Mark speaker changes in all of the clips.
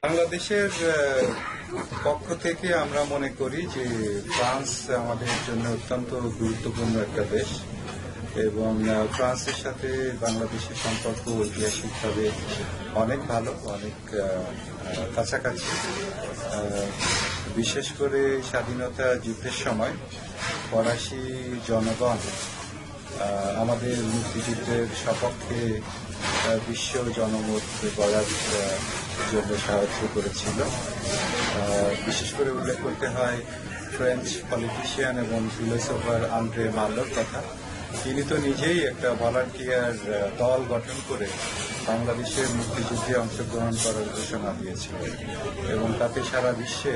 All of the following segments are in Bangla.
Speaker 1: বাংলাদেশের পক্ষ থেকে আমরা মনে করি যে ফ্রান্স আমাদের জন্য অত্যন্ত গুরুত্বপূর্ণ একটা দেশ এবং ফ্রান্সের সাথে বাংলাদেশের সম্পর্ক ঐতিহাসিকভাবে অনেক ভালো, অনেক কাছাকাছি। বিশেষ করে স্বাধীনতা যুদ্ধের সময় ফরাসি জনগণ আমাদের মুক্তিযুদ্ধের সপক্ষে বিশ্ব জনমত গড়ার জন্য সাহায্য করেছিল। বিশেষ করে উল্লেখ করতে হয় ফ্রেঞ্চ পলিটিশিয়ান এবং ফিলোসফার আন্দ্রে মাল্লোর কথা। তিনি তো নিজেই একটা ভলান্টিয়ার দল গঠন করে বাংলাদেশের মুক্তিযুদ্ধে অংশগ্রহণ করার ঘোষণা দিয়েছিলেন এবং তাতে সারা বিশ্বে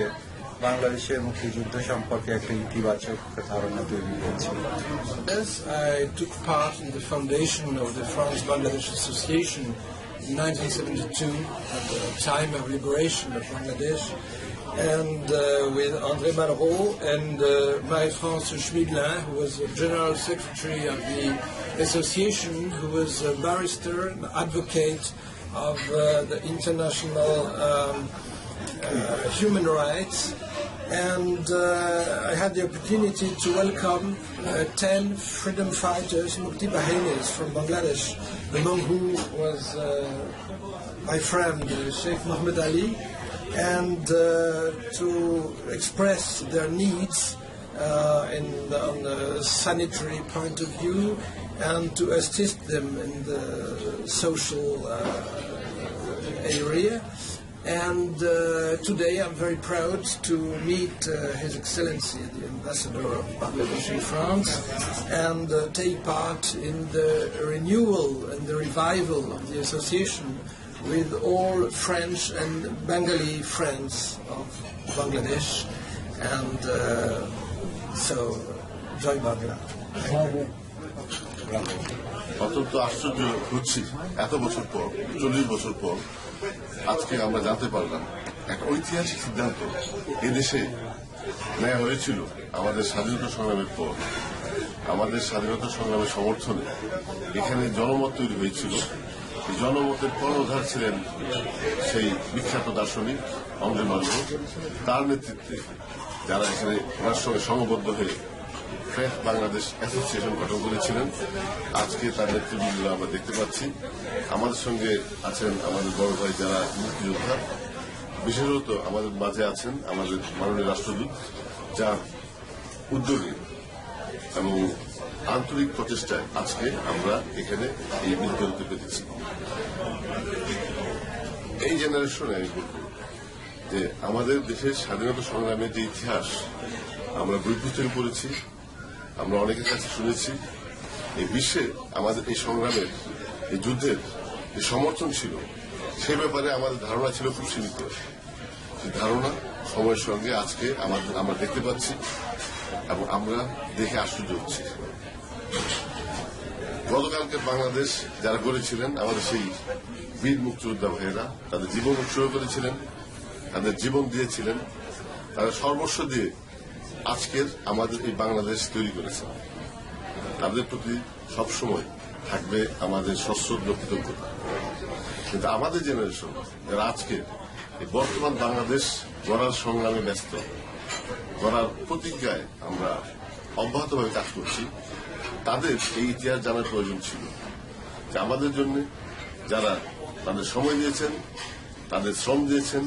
Speaker 1: বাংলাদেশের মুক্তিযুদ্ধ সম্পর্কে একটা ইতিবাচক ধারণা তৈরি হয়েছিল।
Speaker 2: Yes, I took part in the foundation of the France-Bangladesh Association in 1972 at the time of liberation of Bangladesh, and with André Malraux and Marie-France Schmidlin, who was the General Secretary of the association, who was a barrister and advocate of the international human rights. And I had the opportunity to welcome 10 freedom fighters, Mukti Bahinis from Bangladesh, among whom was my friend Sheikh Mohammed Ali, and to express their needs on a sanitary point of view and to assist them in the social area. And today I'm very proud to meet His Excellency, the Ambassador of Bangladesh in France, and take part in the renewal and the revival of the association with all French and Bengali friends of Bangladesh. And so, Jai Bangla.
Speaker 3: অত্যন্ত আশ্চর্য হচ্ছি, এত বছর পর, 40 বছর পর আজকে আমরা জানতে পারলাম একটা ঐতিহাসিক সিদ্ধান্ত এদেশে নেওয়া হয়েছিল আমাদের স্বাধীনতা সংগ্রামের পর। আমাদের স্বাধীনতা সংগ্রামের সমর্থনে এখানে জনমত তৈরি হয়েছিল। এই জনমতের কর্ণধার ছিলেন সেই বিখ্যাত দার্শনিক আন্দ্রে মালরো। তার নেতৃত্বে যারা এখানে ওনার সঙ্গে সংঘবদ্ধ হয়ে ফ্রেঞ্চ বাংলাদেশ অ্যাসোসিয়েশন গঠন করেছিলেন, আজকে তার নেতৃবৃন্দ আমরা দেখতে পাচ্ছি। আমাদের সঙ্গে আছেন আমাদের বড় ভাই যারা মুক্তিযোদ্ধা, বিশেষত আমাদের মাঝে আছেন আমাদের মাননীয় রাষ্ট্রদূত, যার উদ্যোগে এবং আন্তরিক প্রচেষ্টায় আজকে আমরা এখানে এই মিলিত হতে পেরেছি। এই জেনারেশনে আমি বলব যে আমাদের দেশের স্বাধীনতা সংগ্রামের যে ইতিহাস আমরা বই পুস্তকে পড়েছি, আমরা অনেকের কাছে শুনেছি। এই বিশ্বে আমাদের এই সংগ্রামের, এই যুদ্ধের যে সমর্থন ছিল, সে ব্যাপারে আমাদের ধারণা ছিল খুব সীমিত। সেই ধারণা সময়ের সঙ্গে আজকে আমরা দেখতে পাচ্ছি এবং আমরা দেখে আশ্চর্য হচ্ছি। গতকালকে বাংলাদেশ যারা গড়েছিলেন আমাদের সেই বীর মুক্তিযোদ্ধা ভাইয়েরা তাদের জীবন উৎসর্গ করেছিলেন, তাদের জীবন দিয়েছিলেন, তাদের সর্বস্ব দিয়ে আজকের আমাদের এই বাংলাদেশ তৈরি করেছে। তাদের প্রতি সবসময় থাকবে আমাদের সশ্রদ্ধ কৃতজ্ঞতা। কিন্তু আমাদের জেনারেশন যারা আজকে এই বর্তমান বাংলাদেশ গড়ার সংগ্রামে ব্যস্ত, গড়ার প্রতিজ্ঞায় আমরা অব্যাহতভাবে কাজ করছি, তাদের এই ইতিহাস জানার প্রয়োজন ছিল যে আমাদের জন্য যারা তাদের সময় দিয়েছেন, তাদের শ্রম দিয়েছেন,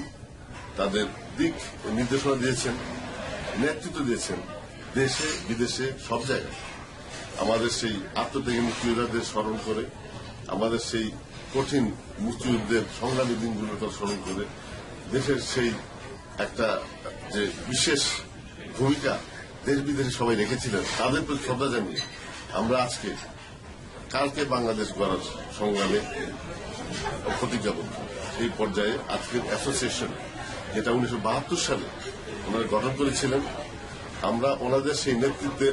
Speaker 3: তাদের দিক নির্দেশনা দিয়েছেন, নেতৃত্ব দিয়েছেন দেশে বিদেশে সব জায়গায়, আমাদের সেই আত্মত্যাগী মুক্তিযোদ্ধাদের স্মরণ করে, আমাদের সেই কঠিন মুক্তিযুদ্ধের সংগ্রামী দিনগুলোর কথা স্মরণ করে, দেশের সেই একটা যে বিশেষ ভূমিকা দেশ বিদেশে সবাই রেখেছিলেন, তাদের প্রতি শ্রদ্ধা জানিয়ে আমরা আজকে কালকে বাংলাদেশ গড়ার সংগ্রামে প্রতিজ্ঞাবদ্ধ। সেই পর্যায়ে আজকের অ্যাসোসিয়েশন, যেটা 1972 সালে ওনারা গঠন করেছিলেন। আমরা ওনাদের সেই নেতৃত্বকে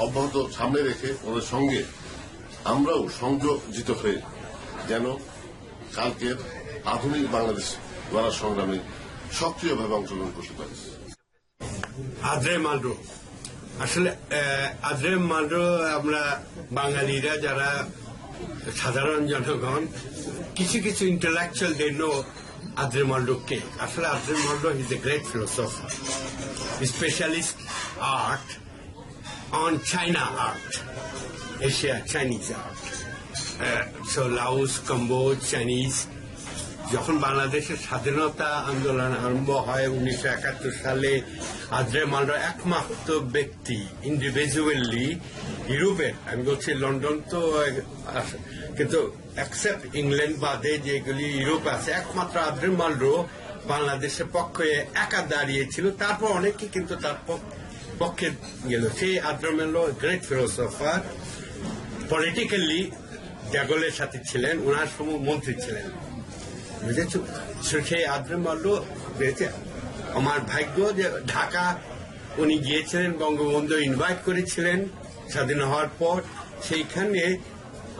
Speaker 3: অব্যাহত সামনে রেখে ওনাদের সঙ্গে আমরাও সংযোজিত হয়ে যেন কালকের আধুনিক বাংলাদেশ গড়ার সংগ্রামে সক্রিয়ভাবে অংশগ্রহণ করতে পারি।
Speaker 4: আদ্রে মালরো, আসলে আদ্রে মালরো আমরা বাঙালিরা যারা সাধারণ জনগণ কিছু কিছু intellectual they know Andre Malraux কে। আসলে Andre Malraux is a great philosopher, specialist art on China art, Asia Chinese art. So Laos, কম্বোজ, চাইনিজ। যখন বাংলাদেশের স্বাধীনতা আন্দোলন আরম্ভ হয় 1971 সালে, আদ্রে মালরো একমাত্র ব্যক্তি ইন্ডিভিজুয়ালি ইউরোপের, আমি বলছি লন্ডন তো, কিন্তু অ্যাকসেপ্ট ইংল্যান্ড বাদে যেগুলি ইউরোপ আছে, একমাত্র আদ্রে মালরো বাংলাদেশের পক্ষে একা দাঁড়িয়েছিল। তারপর অনেকে কিন্তু তার পক্ষে গেল। সেই André Marlboro great philosopher, politically জাগলের সাথে ছিলেন, ওনার সময় মন্ত্রী ছিলেন, বুঝেছ। সেই আদ্রে মালরো আমার ভাগ্য যে ঢাকা উনি গিয়েছিলেন, বঙ্গবন্ধু ইনভাইট করেছিলেন স্বাধীন হওয়ার পর। সেইখানে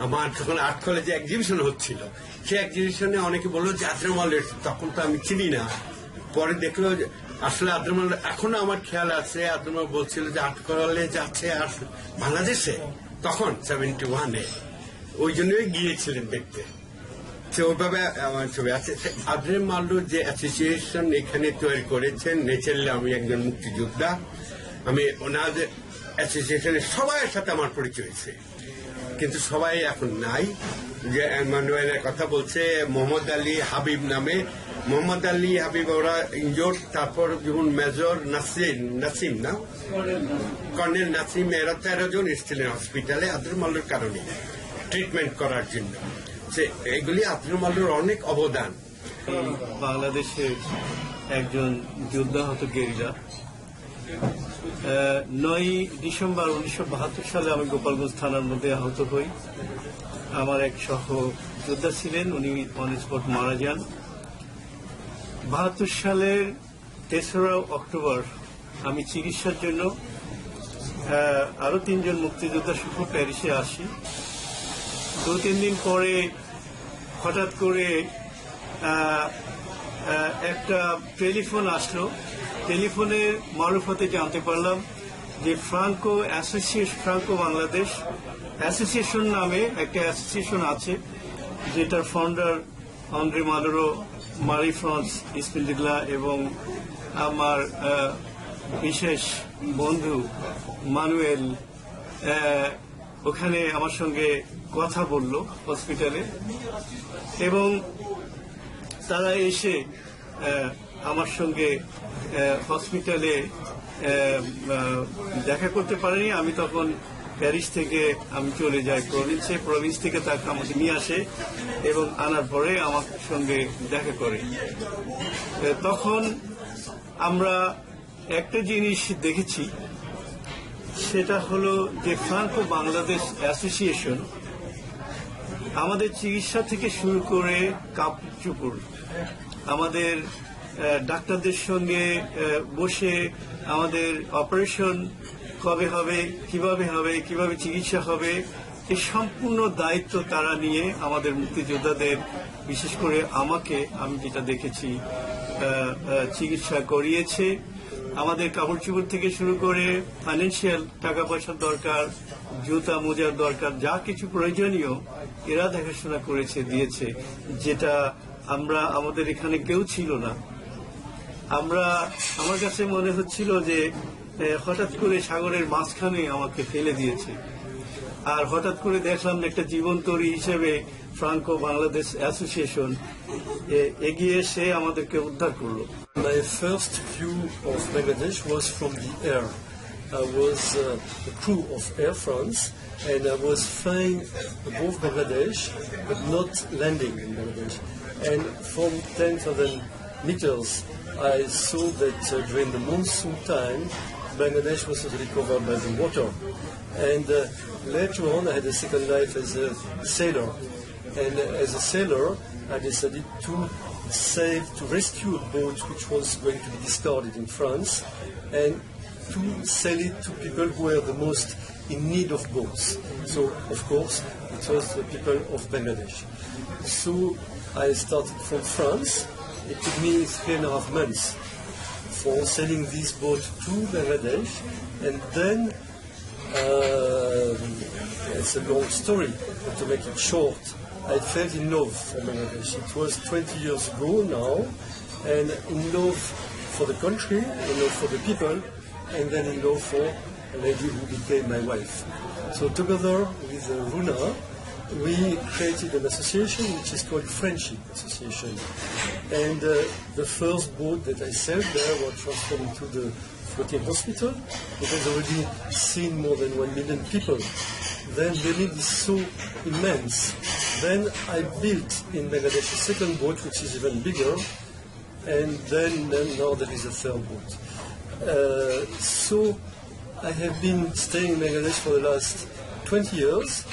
Speaker 4: আমার যখন আর্ট কলেজে এক্সিবিশন হচ্ছিল, সেই এক্সিবিশনে অনেকে বললো যে আদ্রে মালরো, তখন তো আমি চিনি না। পরে দেখলো আসলে আদ্রে মালরো, এখনো আমার খেয়াল আছে, আদ্রে মালরো বলছিল যে আর্ট কলেজ আছে আর বাংলাদেশে, তখন 71-এ, ওই জন্যই গিয়েছিলেন দেখতে। ওইভাবে আমার ছবি আছে। আদ্রে মালরো যে অ্যাসোসিয়েশন এখানে তৈরি করেছেন, ন্যাচারালি আমি একজন মুক্তিযোদ্ধা, আমি ওনাদের অ্যাসোসিয়েশনের সবাইয়ের সাথে আমার পরিচয় হয়েছে, কিন্তু সবাই এখন নাই। যে ম্যানুয়েলের কথা বলছে, মোহাম্মদ আলী হাবিব নামে, মোহাম্মদ আলী হাবিব ওরা ইনজোর্ড, তারপর যেমন মেজর নাসিম না, কর্নেল নাসিম, এরা 13 জন এসেছিলেন হসপিটালে আদ্রে মালরোর কারণে ট্রিটমেন্ট করার জন্য। এগুলি আদ্রে মালরোর অনেক অবদান।
Speaker 5: বাংলাদেশের একজন যোদ্ধা হতো গেরিলা। 9 ডিসেম্বর 1972 সালে আমি গোপালগঞ্জ থানার মধ্যে আহত হই। আমার এক সহ যোদ্ধা ছিলেন, উনি অন স্পট মারা যান। 72 সালের 3রা অক্টোবর আমি চিকিৎসার জন্য আরো 3 জন মুক্তিযোদ্ধা সহ প্যারিসে আসি। 2-3 দিন পরে হঠাৎ করে একটা টেলিফোন আসলো। টেলিফোনের মারফতে জানতে পারলাম যে ফ্রাঙ্কো বাংলাদেশ অ্যাসোসিয়েশন নামে একটা অ্যাসোসিয়েশন আছে, যেটার ফাউন্ডার আন্দ্রে মালরো, মারি ফ্রান্স ইসপিন্দিগলা এবং আমার বিশেষ বন্ধু মানুয়েল ওখানে আমার সঙ্গে কথা বলল হসপিটালে, এবং তারা এসে আমার সঙ্গে হসপিটালে দেখা করতে পারেনি। আমি তখন প্যারিস থেকে আমি চলে যাই প্রভিন্স থেকে তাকে আমাকে নিয়ে আসে এবং আনার পরে আমার সঙ্গে দেখা করে। তখন আমরা একটা জিনিস দেখেছি, সেটা হলো যে ফ্রাঙ্কো বাংলাদেশ অ্যাসোসিয়েশন আমাদের চিকিৎসা থেকে শুরু করে কাপড় চোপড়, আমাদের ডাক্তারদের সঙ্গে বসে আমাদের অপারেশন কবে হবে, কিভাবে চিকিৎসা হবে, এই সম্পূর্ণ দায়িত্ব তারা নিয়ে আমাদের মুক্তিযোদ্ধাদের, বিশেষ করে আমি যেটা দেখেছি, চিকিৎসা করিয়েছে। আমাদের কাপড় চোপড় থেকে শুরু করে ফাইন্যান্সিয়াল টাকা পয়সার দরকার, জুতা মোজার দরকার, যা কিছু প্রয়োজনীয় এরা দেখাশোনা করেছে, দিয়েছে, যেটা আমাদের এখানে কেউ ছিল না। আমার কাছে মনে হচ্ছিল যে হঠাৎ করে সাগরের মাঝখানে আমাকে ফেলে দিয়েছে, আর হঠাৎ করে দেখলাম একটা জীবনতরী হিসেবে ফ্রাঙ্কো বাংলাদেশ অ্যাসোসিয়েশন এগিয়ে এসে আমাদেরকে উদ্ধার করলো।
Speaker 6: My first view of Bangladesh was from the air. I was the crew of Air France, and I was flying above Bangladesh, but not landing in Bangladesh. And from 10,000 meters, I saw that during the monsoon time, Bangladesh was totally covered by the water. And later on, I had a second life as a sailor. And as a sailor, I decided to to rescue a boat which was going to be discarded in France and to sell it to people who were the most in need of boats. So, of course, it was the people of Bangladesh. So I started from France. It took me 3.5 months for selling this boat to Bangladesh, and then it's a long story, but to make it short, I fell in love for Bangladesh. It was 20 years ago now, and in love for the country, in love for the people, and then in love for a lady who became my wife. So together with Runa, we created an association which is called Friendship Association. And the first boat that I sailed there was transformed into the floating hospital. It has already seen more than 1 million people. Then the need is so immense. Then I built in Bangladesh a second boat which is even bigger, and then now there is a third boat. So I have been staying in Bangladesh for the last 20 years,